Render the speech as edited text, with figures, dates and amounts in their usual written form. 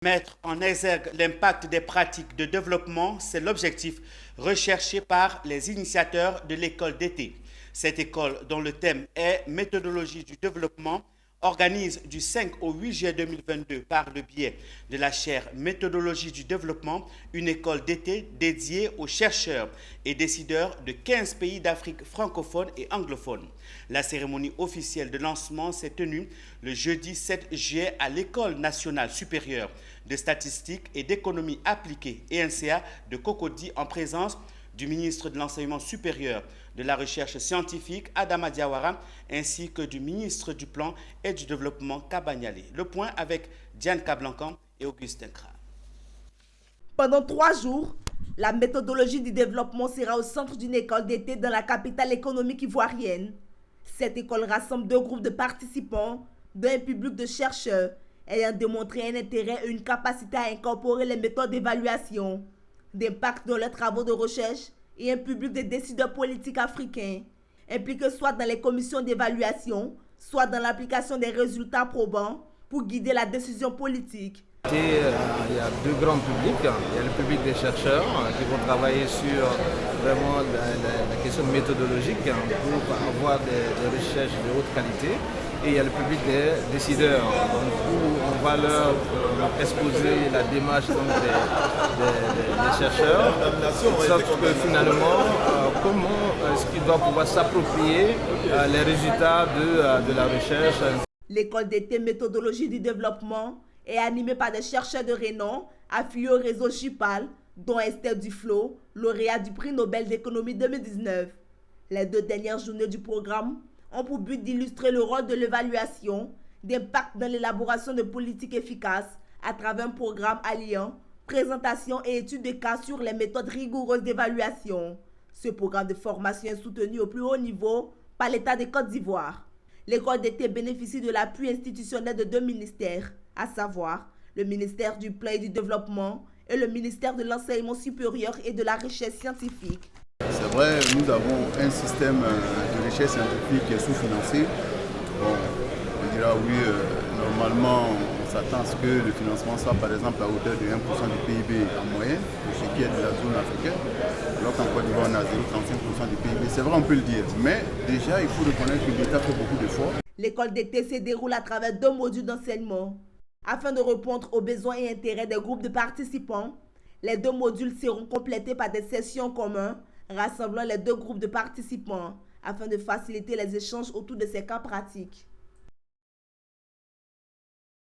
Mettre en exergue l'impact des pratiques de développement, c'est l'objectif recherché par les initiateurs de l'école d'été. Cette école, dont le thème est Méthodologie du développement, organise du 5 au 8 juillet 2022 par le biais de la chaire Méthodologie du développement une école d'été dédiée aux chercheurs et décideurs de 15 pays d'Afrique francophone et anglophone. La cérémonie officielle de lancement s'est tenue le jeudi 7 juillet à l'École nationale supérieure de statistique et d'économie appliquée ENCA de Cocody en présence du ministre de l'Enseignement supérieur, de la Recherche scientifique, Adama Diawara, ainsi que du ministre du Plan et du Développement, Kabanyale. Le point avec Diane Kablancan et Augustin Kra. Pendant 3 jours, la méthodologie du développement sera au centre d'une école d'été dans la capitale économique ivoirienne. Cette école rassemble 2 groupes de participants, dont un public de chercheurs, ayant démontré un intérêt et une capacité à incorporer les méthodes d'évaluation, d'impact dans leurs travaux de recherche et un public de décideurs politiques africains, impliqués soit dans les commissions d'évaluation, soit dans l'application des résultats probants pour guider la décision politique. Il y a 2 grands publics. Il y a le public des chercheurs qui vont travailler sur vraiment la question méthodologique pour avoir des recherches de haute qualité. Et il y a le public des décideurs où on va leur exposer la démarche des chercheurs, sauf que finalement, comment est-ce qu'ils doivent pouvoir s'approprier les résultats de la recherche. L'école d'été méthodologie du développement est animée par des chercheurs de renom affiliés au réseau JIPAL, dont Esther Duflo, lauréat du prix Nobel d'économie 2019. Les 2 dernières journées du programme ont pour but d'illustrer le rôle de l'évaluation, d'impact dans l'élaboration de politiques efficaces à travers un programme alliant présentation et études de cas sur les méthodes rigoureuses d'évaluation. Ce programme de formation est soutenu au plus haut niveau par l'État de Côte d'Ivoire. L'école d'été bénéficie de l'appui institutionnel de 2 ministères, à savoir le ministère du Plan et du Développement et le ministère de l'Enseignement supérieur et de la Recherche scientifique. C'est vrai, nous avons un système de recherche scientifique qui est sous-financé. Bon, on dira oui, normalement, on s'attend à ce que le financement soit par exemple à hauteur de 1% du PIB en moyenne, pour ce qui est de la zone africaine, alors qu'en Côte d'Ivoire, on a 0,35% du PIB. C'est vrai, on peut le dire, mais déjà, il faut reconnaître que l'État fait beaucoup d'efforts. L'école d'été se déroule à travers 2 modules d'enseignement. Afin de répondre aux besoins et intérêts des groupes de participants, les 2 modules seront complétés par des sessions communes rassemblant les 2 groupes de participants afin de faciliter les échanges autour de ces cas pratiques.